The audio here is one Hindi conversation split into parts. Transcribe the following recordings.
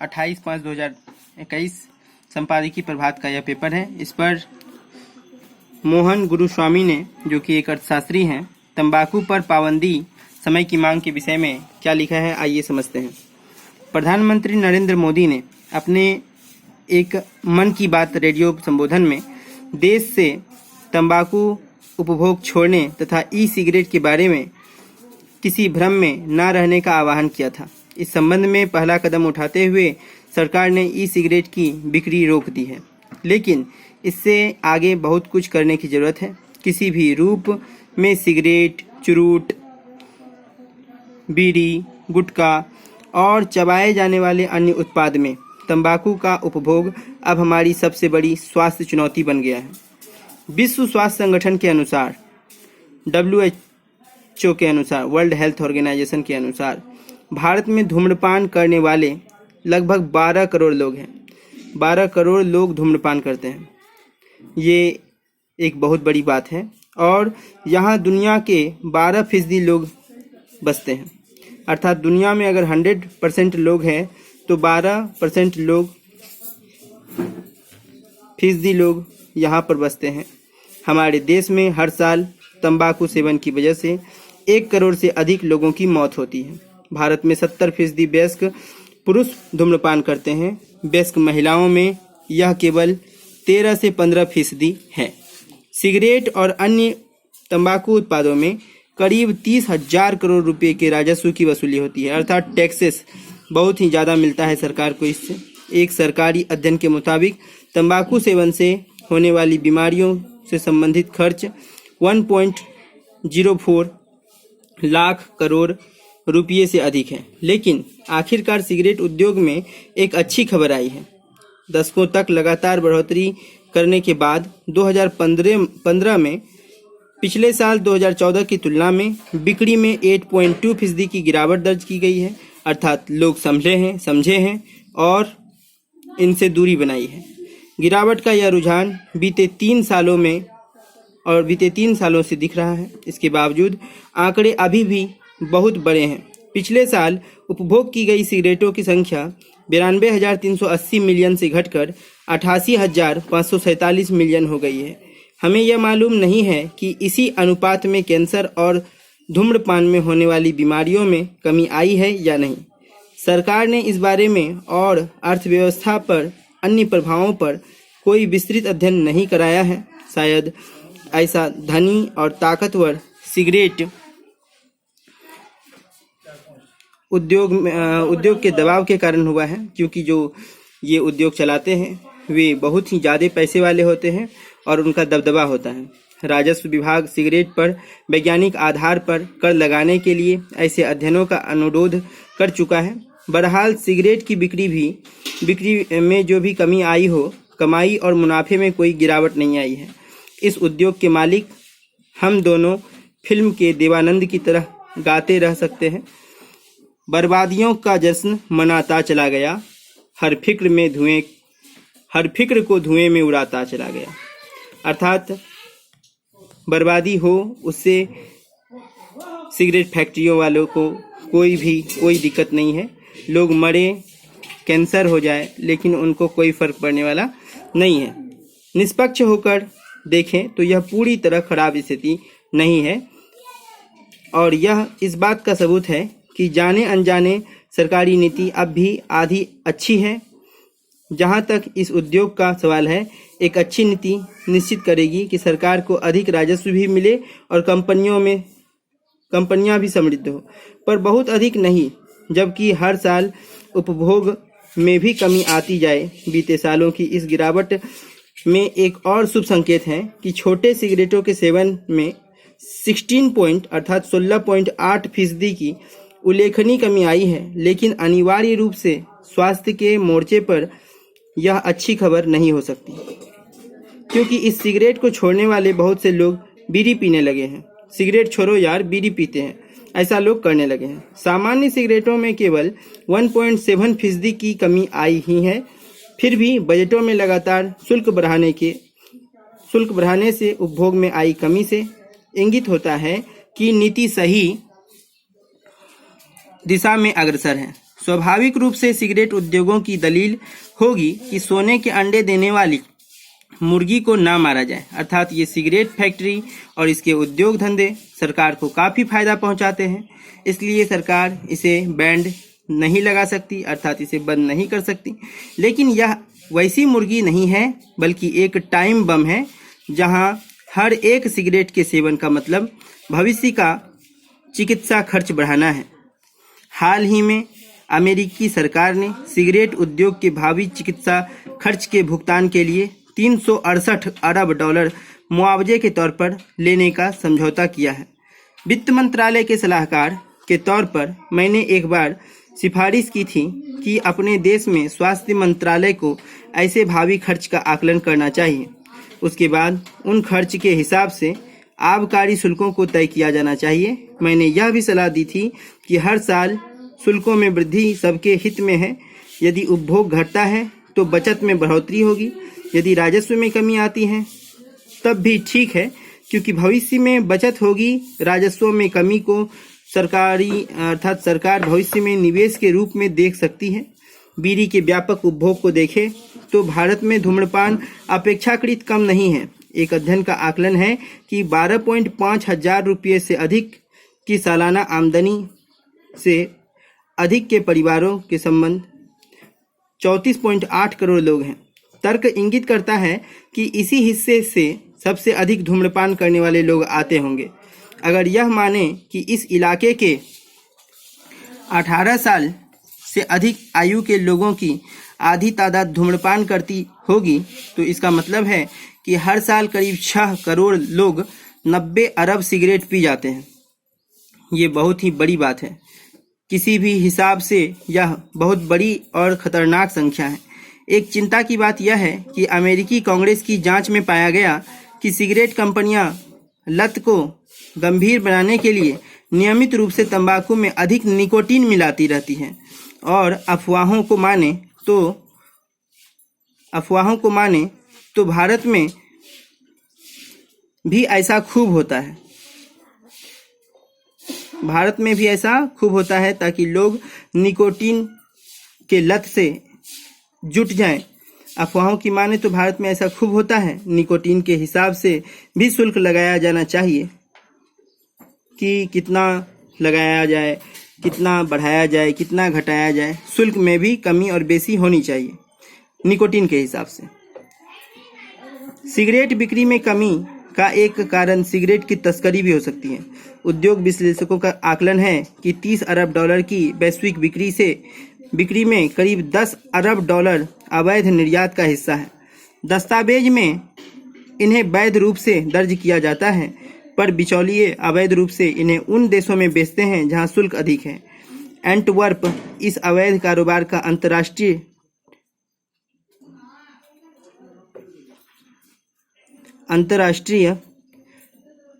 28/5/2021 संपादकीय प्रभात का यह पेपर है। इस पर मोहन गुरुस्वामी ने, जो कि एक अर्थशास्त्री हैं, तंबाकू पर पाबंदी समय की मांग के विषय में क्या लिखा है, आइए समझते हैं। प्रधानमंत्री नरेंद्र मोदी ने अपने एक मन की बात रेडियो संबोधन में देश से तंबाकू उपभोग छोड़ने तथा ई सिगरेट के बारे में किसी भ्रम में न रहने का आह्वान किया था। इस संबंध में पहला कदम उठाते हुए सरकार ने ई सिगरेट की बिक्री रोक दी है, लेकिन इससे आगे बहुत कुछ करने की जरूरत है। किसी भी रूप में सिगरेट, चुरूट, बीड़ी, गुटखा और चबाए जाने वाले अन्य उत्पाद में तंबाकू का उपभोग अब हमारी सबसे बड़ी स्वास्थ्य चुनौती बन गया है। विश्व स्वास्थ्य संगठन के अनुसार, WHO के अनुसार, वर्ल्ड हेल्थ ऑर्गेनाइजेशन के अनुसार, भारत में धूम्रपान करने वाले लगभग 12 करोड़ लोग हैं। 12 करोड़ लोग धूम्रपान करते हैं। ये एक बहुत बड़ी बात है और यहाँ दुनिया के 12% लोग बसते हैं। अर्थात दुनिया में अगर 100% लोग हैं तो 12% लोग यहाँ पर बसते हैं। हमारे देश में हर साल तंबाकू सेवन की वजह से 1 करोड़ से अधिक लोगों की मौत होती है। भारत में 70% वयस्क पुरुष धूम्रपान करते हैं। वयस्क महिलाओं में यह केवल 13 से 15% है। सिगरेट और अन्य तंबाकू उत्पादों में करीब 30,000 करोड़ रुपए के राजस्व की वसूली होती है, अर्थात टैक्सेस बहुत ही ज़्यादा मिलता है सरकार को इससे। एक सरकारी अध्ययन के मुताबिक तंबाकू सेवन से होने वाली बीमारियों से संबंधित खर्च 1.04 लाख करोड़ रुपये से अधिक है। लेकिन आखिरकार सिगरेट उद्योग में एक अच्छी खबर आई है। दशकों तक लगातार बढ़ोतरी करने के बाद 2015 में पिछले साल 2014 की तुलना में बिक्री में 8.2% की गिरावट दर्ज की गई है। अर्थात लोग समझे हैं और इनसे दूरी बनाई है। गिरावट का यह रुझान बीते 3 सालों से दिख रहा है। इसके बावजूद आंकड़े अभी भी बहुत बड़े हैं। पिछले साल उपभोग की गई सिगरेटों की संख्या 92,380 मिलियन से घटकर 88,547 मिलियन हो गई है। हमें यह मालूम नहीं है कि इसी अनुपात में कैंसर और धूम्रपान में होने वाली बीमारियों में कमी आई है या नहीं। सरकार ने इस बारे में और अर्थव्यवस्था पर अन्य प्रभावों पर कोई विस्तृत अध्ययन नहीं कराया है। शायद ऐसा धनी और ताकतवर सिगरेट उद्योग के दबाव के कारण हुआ है, क्योंकि जो ये उद्योग चलाते हैं वे बहुत ही ज़्यादा पैसे वाले होते हैं और उनका दबदबा होता है। राजस्व विभाग सिगरेट पर वैज्ञानिक आधार पर कर लगाने के लिए ऐसे अध्ययनों का अनुरोध कर चुका है। बहरहाल सिगरेट की बिक्री में जो भी कमी आई हो, कमाई और मुनाफे में कोई गिरावट नहीं आई है। इस उद्योग के मालिक हम दोनों फिल्म के देवानंद की तरह गाते रह सकते हैं। बर्बादियों का जश्न मनाता चला गया, हर फिक्र को धुएं में उड़ाता चला गया। अर्थात बर्बादी हो, उससे सिगरेट फैक्ट्रियों वालों को कोई दिक्कत नहीं है। लोग मरे, कैंसर हो जाए, लेकिन उनको कोई फर्क पड़ने वाला नहीं है। निष्पक्ष होकर देखें तो यह पूरी तरह खराब स्थिति नहीं है और यह इस बात का सबूत है कि जाने अनजाने सरकारी नीति अब भी आधी अच्छी है। जहां तक इस उद्योग का सवाल है, एक अच्छी नीति निश्चित करेगी कि सरकार को अधिक राजस्व भी मिले और कंपनियां भी समृद्ध हो, पर बहुत अधिक नहीं, जबकि हर साल उपभोग में भी कमी आती जाए। बीते सालों की इस गिरावट में एक और शुभ संकेत है कि छोटे सिगरेटों के सेवन में 16.8% की उल्लेखनीय कमी आई है। लेकिन अनिवार्य रूप से स्वास्थ्य के मोर्चे पर यह अच्छी खबर नहीं हो सकती, क्योंकि इस सिगरेट को छोड़ने वाले बहुत से लोग बीड़ी पीने लगे हैं। सिगरेट छोड़ो यार, बीड़ी पीते हैं, ऐसा लोग करने लगे हैं। सामान्य सिगरेटों में केवल 1.7% की कमी आई ही है। फिर भी बजटों में लगातार शुल्क बढ़ाने से उपभोग में आई कमी से इंगित होता है कि नीति सही दिशा में अग्रसर है। स्वाभाविक रूप से सिगरेट उद्योगों की दलील होगी कि सोने के अंडे देने वाली मुर्गी को ना मारा जाए, अर्थात ये सिगरेट फैक्ट्री और इसके उद्योग धंधे सरकार को काफ़ी फायदा पहुंचाते हैं, इसलिए सरकार इसे बैंड नहीं लगा सकती, अर्थात इसे बंद नहीं कर सकती। लेकिन यह वैसी मुर्गी नहीं है, बल्कि एक टाइम बम है, जहां हर एक सिगरेट के सेवन का मतलब भविष्य का चिकित्सा खर्च बढ़ाना है। हाल ही में अमेरिकी सरकार ने सिगरेट उद्योग के भावी चिकित्सा खर्च के भुगतान के लिए 368 अरब डॉलर मुआवजे के तौर पर लेने का समझौता किया है। वित्त मंत्रालय के सलाहकार के तौर पर मैंने एक बार सिफारिश की थी कि अपने देश में स्वास्थ्य मंत्रालय को ऐसे भावी खर्च का आकलन करना चाहिए। उसके बाद उन खर्च के हिसाब से आबकारी शुल्कों को तय किया जाना चाहिए। मैंने यह भी सलाह दी थी कि हर साल शुल्कों में वृद्धि सबके हित में है। यदि उपभोग घटता है तो बचत में बढ़ोतरी होगी, यदि राजस्व में कमी आती है तब भी ठीक है, क्योंकि भविष्य में बचत होगी। राजस्व में कमी को सरकार भविष्य में निवेश के रूप में देख सकती है। बीड़ी के व्यापक उपभोग को देखें तो भारत में धूम्रपान अपेक्षाकृत कम नहीं है। एक अध्ययन का आकलन है कि 12.5 हजार रुपये से अधिक की सालाना आमदनी से अधिक के परिवारों के संबंध 34.8 करोड़ लोग हैं। तर्क इंगित करता है कि इसी हिस्से से सबसे अधिक धूम्रपान करने वाले लोग आते होंगे। अगर यह माने कि इस इलाके के 18 साल से अधिक आयु के लोगों की आधी तादाद धूम्रपान करती होगी, तो इसका मतलब है कि हर साल करीब 6 करोड़ लोग 90 अरब सिगरेट पी जाते हैं। ये बहुत ही बड़ी बात है। किसी भी हिसाब से यह बहुत बड़ी और खतरनाक संख्या है। एक चिंता की बात यह है कि अमेरिकी कांग्रेस की जांच में पाया गया कि सिगरेट कंपनियां लत को गंभीर बनाने के लिए नियमित रूप से तंबाकू में अधिक निकोटीन मिलाती रहती हैं, और अफवाहों को माने तो भारत में भी ऐसा खूब होता है ताकि लोग निकोटीन के लत से जुट जाएं। अफवाहों की माने तो भारत में ऐसा खूब होता है। निकोटीन के हिसाब से भी शुल्क लगाया जाना चाहिए कि कितना लगाया जाए, कितना बढ़ाया जाए, कितना घटाया जाए। शुल्क में भी कमी और बेसी होनी चाहिए निकोटीन के हिसाब से। सिगरेट बिक्री में कमी का एक कारण सिगरेट की तस्करी भी हो सकती है। उद्योग विश्लेषकों का आकलन है कि 30 अरब डॉलर की वैश्विक बिक्री में करीब 10 अरब डॉलर अवैध निर्यात का हिस्सा है। दस्तावेज में इन्हें वैध रूप से दर्ज किया जाता है, पर बिचौलिए अवैध रूप से इन्हें उन देशों में बेचते हैं जहां शुल्क अधिक है। एंटवर्प इस अवैध कारोबार का अंतर्राष्ट्रीय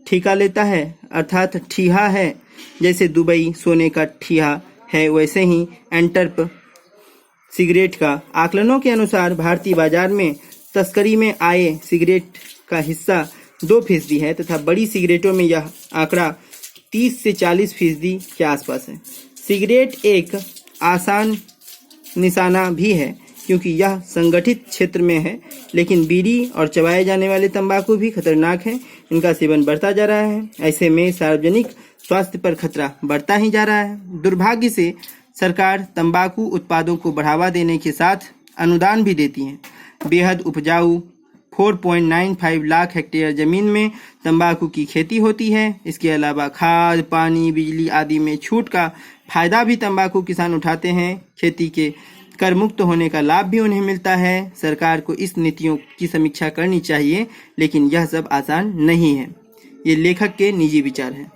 ठेका लेता है, अर्थात ठीहा है। जैसे दुबई सोने का ठीहा है, वैसे ही एंटवर्प सिगरेट का। आकलनों के अनुसार भारतीय बाजार में तस्करी में आए सिगरेट का हिस्सा 2% है, तथा बड़ी सिगरेटों में यह आंकड़ा 30 से 40% के आसपास है। सिगरेट एक आसान निशाना भी है क्योंकि यह संगठित क्षेत्र में है, लेकिन बीड़ी और चबाए जाने वाले तंबाकू भी खतरनाक हैं। इनका सेवन बढ़ता जा रहा है। ऐसे में सार्वजनिक स्वास्थ्य पर खतरा बढ़ता ही जा रहा है। दुर्भाग्य से सरकार तंबाकू उत्पादों को बढ़ावा देने के साथ अनुदान भी देती है। बेहद उपजाऊ 4.95 लाख हेक्टेयर जमीन में तंबाकू की खेती होती है। इसके अलावा खाद, पानी, बिजली आदि में छूट का फायदा भी तंबाकू किसान उठाते हैं। खेती के कर मुक्त होने का लाभ भी उन्हें मिलता है। सरकार को इस नीतियों की समीक्षा करनी चाहिए, लेकिन यह सब आसान नहीं है। ये लेखक के निजी विचार हैं।